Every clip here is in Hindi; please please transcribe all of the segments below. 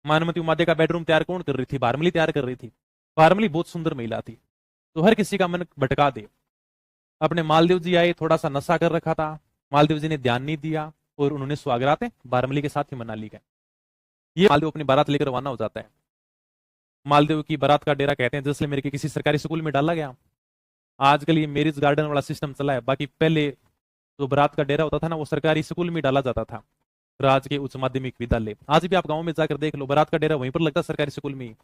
मानमती उमादे का बेडरूम तैयार कौन कर रही थी? भारमली तैयार कर रही थी। भारमली बहुत सुंदर महिला थी, तो हर किसी का मन भटका दे। अपने मालदेव जी आए, थोड़ा सा नशा कर रखा था, मालदेव जी ने ध्यान नहीं दिया और उन्होंने सुहागरातें भारमली के साथ ही मना ली गए। ये मालदेव अपनी बारात लेकर रवाना हो जाता है। मालदेव की बारात का डेरा कहते हैं जैसलमेर के किसी सरकारी स्कूल में डाला गया। आजकल ये मैरिज गार्डन वाला सिस्टम चला है, बाकी पहले जो बारात का डेरा होता था ना, वो सरकारी स्कूल में डाला जाता था, राजकीय उच्च माध्यमिक विद्यालय। आज भी आप गांव में जाकर देख लो, बारात का डेरा वहीं पर लगता है, सरकारी स्कूल में ही।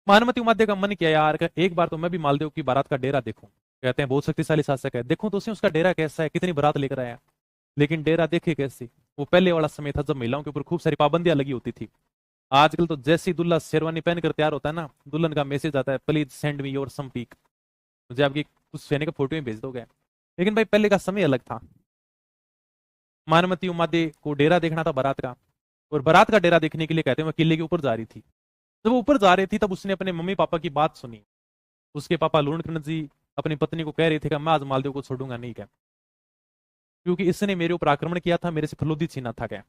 मानमती उमाध्याय का मन किया यार कि एक बार तो मैं भी मालदेव की बारात का डेरा देखूं। कहते हैं बहुत शक्तिशाली शासक है, देखूं तो उसे उसका डेरा कैसा है, कितनी बारात लेकर आया। लेकिन डेरा देखे कैसी, वो पहले वाला समय था जब महिलाओं के ऊपर खूब सारी पाबंदियां लगी होती थी। आजकल तो जैसी दुल्हा शेरवानी पहनकर तैयार होता है ना, दुल्हन का मैसेज आता है, please send me your some pic, मुझे आपकी कुछ सहने का फोटो में भेज दोगे। लेकिन भाई पहले का समय अलग था। मानमती उमादे को डेरा देखना था बारात का, और बारात का डेरा देखने के लिए कहते हैं वो किले के ऊपर जा रही थी। जब वो ऊपर जा रही थी तब उसने अपने मम्मी पापा की बात सुनी। उसके पापा लूणकरण जी अपनी पत्नी को कह रहे थे कि मैं आज मालदेव को छोड़ूंगा नहीं, क्या क्योंकि इसने मेरे ऊपर आक्रमण किया था, मेरे से फलोदी छीना था, क्या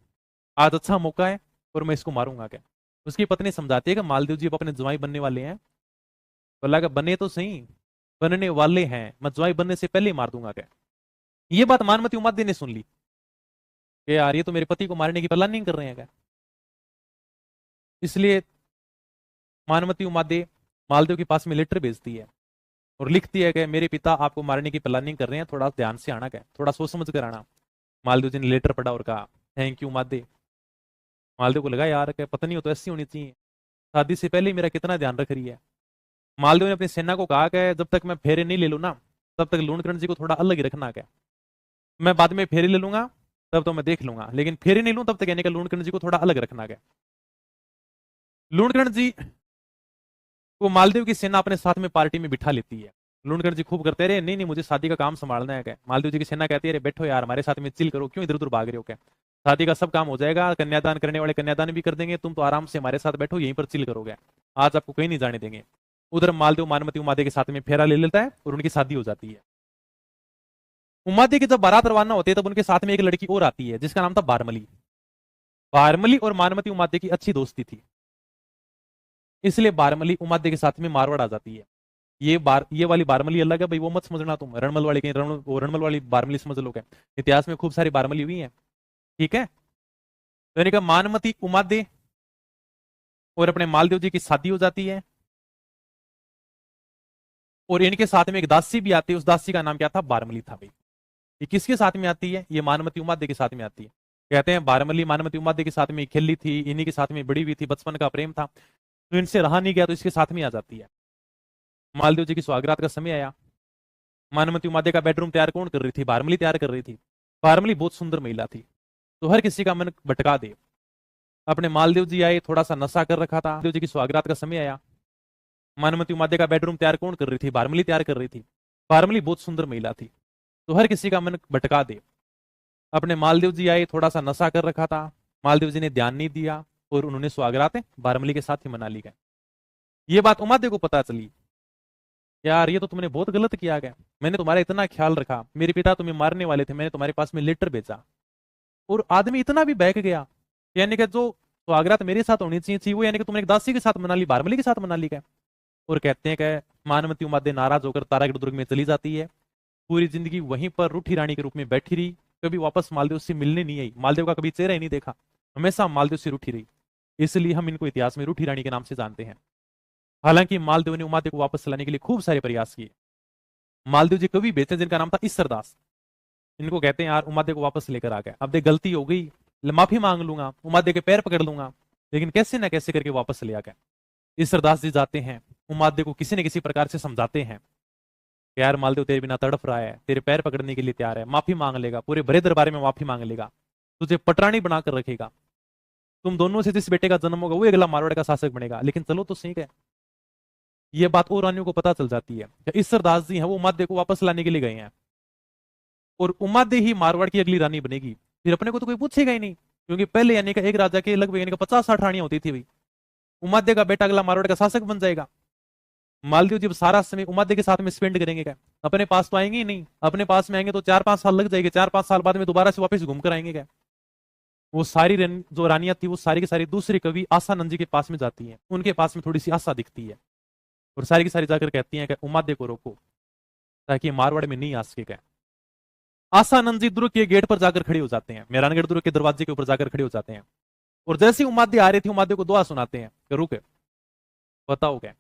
आज अच्छा मौका है और मैं इसको मारूंगा। क्या उसकी पत्नी समझाती है कि मालदेव जी अब अपने जवाई बनने वाले हैं। बोला कि बने तो सही, बनने वाले हैं, मैं जवाई बनने से पहले ही मार दूंगा। क्या ये बात मानमती उमादे ने सुन ली कि यार ये तो मेरे पति को मारने की प्लानिंग कर रहे हैं। क्या इसलिए मानमती उमादे मालदेव के पास में लेटर भेजती है और लिखती है कि मेरे पिता आपको मारने की प्लानिंग कर रहे हैं, थोड़ा ध्यान से आना, क्या थोड़ा सोच समझ कर आना। मालदेव जी ने लेटर पढ़ा और कहा थैंक यू उमादे। मालदेव को लगा यार कि पत्नी हो तो ऐसी होनी चाहिए, शादी से पहले ही मेरा कितना ध्यान रख रही है। मालदेव ने अपनी सेना को कहा कि जब तक मैं फेरे नहीं ले लूँ ना, तब तक लूणकरण जी को थोड़ा अलग ही रखना। क्या मैं बाद में फेरे ले लूंगा तब तो मैं देख लूंगा, लेकिन फेरे नहीं लूं तब तक यानी कि लूणकरण जी को थोड़ा अलग रखना। क्या लूणकरण जी को मालदेव की सेना अपने साथ में पार्टी में बिठा लेती है। लूणकरण जी खूब करते रहे, नहीं नहीं मुझे शादी का काम संभालना है। क्या मालदेव जी की सेना कहती है अरे बैठो यार हमारे साथ में, चिल करो, क्यों इधर उधर भाग रहे हो। क्या शादी का सब काम हो जाएगा, कन्यादान करने वाले कन्यादान भी कर देंगे, तुम तो आराम से हमारे साथ बैठो यहीं पर चिल करोगे, आज आपको कहीं नहीं जाने देंगे। उधर मालदेव मानमती उमादे के साथ में फेरा ले लेता है और उनकी शादी हो जाती है। उमादे की जब बारात रवाना होती है तब उनके साथ में एक लड़की और आती है जिसका नाम था बारमली। बारमली और मानमती उमादे की अच्छी दोस्ती थी, इसलिए बारमली उमादे के साथ में मारवाड़ आ जाती है। ये वाली बारमली अलग है भाई, वो मत समझना तुम रणमल वाली, कहीं रणमल वाली बारमली समझ लोगे। इतिहास में खूब सारी बारमली हुई है, ठीक है। तो यानी कि मानमती उमादे और अपने मालदेव जी की शादी हो जाती है, और इनके साथ में एक दासी भी आती है, उस दासी का नाम क्या था? बारमली था भाई। ये किसके साथ में आती है? ये मानमती उमादे के साथ में आती है। कहते हैं बारमली मानमती उमादे के साथ में खेली थी, इन्हीं के साथ में बड़ी हुई थी, बचपन का प्रेम था, तो इनसे रहा नहीं गया तो इसके साथ में आ जाती है। मालदेव जी की सुहागरात का समय आया। मानमती उमादे का बेडरूम तैयार कौन कर रही थी? बारमली तैयार कर रही थी। बारमली बहुत सुंदर महिला थी, तो हर किसी का मन भटका दे। अपने मालदेव जी आए, थोड़ा सा नशा कर रखा था, देव जी की सुहागरात का समय आया। मानमती उमादे का बेडरूम तैयार कौन कर रही थी? बारमली तैयार कर रही थी। बारमली बहुत सुंदर महिला थी, तो हर किसी का मन भटका दे। अपने मालदेव जी आए, थोड़ा सा नशा कर रखा था, मालदेव जी ने ध्यान नहीं दिया और उन्होंने सुहागरातें बारमली के साथ ही मना ली गए। ये बात उमादे को पता चली, यार ये तो तुमने बहुत गलत किया गया, मैंने तुम्हारा इतना ख्याल रखा, मेरे पिता तुम्हें मारने वाले थे, मैंने तुम्हारे पास में लेटर भेजा, और आदमी इतना भी बहक गया, यानी कि जो सुहागरात मेरे साथ होनी चाहिए थी वो यानी कि तुमने एक दासी के साथ मना ली, बारमली के साथ मना ली गए। और कहते हैं कि मानमती उमादे नाराज होकर तारागढ़ दुर्ग में चली जाती है। पूरी जिंदगी वहीं पर रूठी रानी के रूप में बैठी रही, कभी वापस मालदेव से मिलने नहीं आई, मालदेव का कभी चेहरा ही नहीं देखा, हमेशा मालदेव से रूठी रही। इसलिए हम इनको इतिहास में रूठी रानी के नाम से जानते हैं। हालांकि मालदेव ने उमादे को वापस लाने के लिए खूब सारे प्रयास किए। मालदेव जी कवि बेचे जिनका नाम था ईश्वरदास, इनको कहते हैं यार उमादे को वापस लेकर आ गए, अब देख गलती हो गई, माफी मांग लूंगा, उमादे के पैर पकड़ लूंगा, लेकिन कैसे ना कैसे करके वापस ले आ गए। ईश्वरदास जी जाते हैं, उमादे को किसी न किसी प्रकार से समझाते हैं कि यार मालदेव तेरे बिना तड़फ रहा है, तेरे पैर पकड़ने के लिए तैयार है, माफी मांग लेगा, पूरे बड़े दरबार में माफी मांग लेगा, तुझे पटरानी बनाकर रखेगा, तुम दोनों से जिस बेटे का जन्म होगा वो अगला मारवाड़ का शासक बनेगा, लेकिन चलो तो सही है। ये बात और रानियों को पता चल जाती है। ईश्वरदास जी हैं वो उमादे को वापस लाने के लिए गए हैं, और उमादे ही मारवाड़ की अगली रानी बनेगी। फिर अपने को तो कोई पूछेगा ही नहीं, क्योंकि पहले यानी कि एक राजा के लगभग यानी कि 50-60 रानियां होती थी भाई, उमादे का बेटा अगला मारवाड़ का शासक बन जाएगा। मालदेव जी सारा समय उमादे के साथ में स्पेंड करेंगे क्या? अपने पास तो आएंगे ही नहीं, अपने पास में आएंगे तो 4-5 साल लग जाएंगे, 4-5 साल बाद में दोबारा से वापस घूम कर आएंगे क्या? वो सारी जो रानियां थी वो सारी की सारी दूसरे कवि आसानंद जी के पास में जाती हैं, उनके पास में थोड़ी सी आशा दिखती है और सारी की सारी जाकर कहती हैं कि उमादे को रोको ताकि मारवाड़ में नहीं आ सके। आसानंद जी दुर्ग के गेट पर जाकर खड़े हो जाते हैं, मेहरानगढ़ दुर्ग के दरवाजे के ऊपर जाकर खड़े हो जाते हैं और जैसे ही उमादे आ रहे थे उमादे को दुआ सुनाते हैं कि रुके बताओ क्या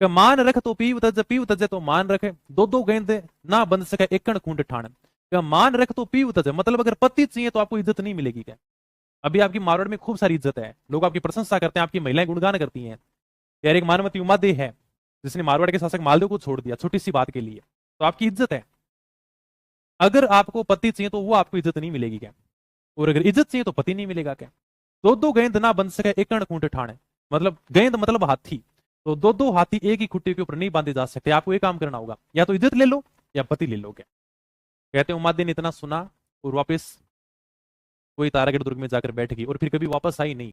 कि मान रख तो पीव तजे तो मान रखे, दो दो गेंद ना बंध सके एकण खूंड ठाण। क्या मान रख तो पीव तजे मतलब अगर पति चाहिए तो आपको इज्जत नहीं मिलेगी क्या। अभी आपकी मारवाड़ में खूब सारी इज्जत है, लोग आपकी प्रशंसा करते हैं, आपकी महिलाएं गुणगान करती हैं यार एक मानवती उमादे है जिसने मारवाड़ के शासक मालदेव को छोड़ दिया छोटी सी बात के लिए, तो आपकी इज्जत है। अगर आपको पति चाहिए तो वो आपको इज्जत नहीं मिलेगी क्या, और अगर इज्जत चाहिए तो पति नहीं मिलेगा क्या। दो दो गेंद ना बन सके एकण खूंट ठाणे, मतलब गेंद मतलब हाथी, तो दो दो हाथी एक ही खुट्टी के ऊपर नहीं बांधे जा सकते, आपको एक काम करना होगा या तो इज्जत ले लो या पति ले लो क्या। कहते उमादे ने इतना सुना और वापस कोई तारागढ़ दुर्ग में जाकर बैठ गई और फिर कभी वापस आई नहीं।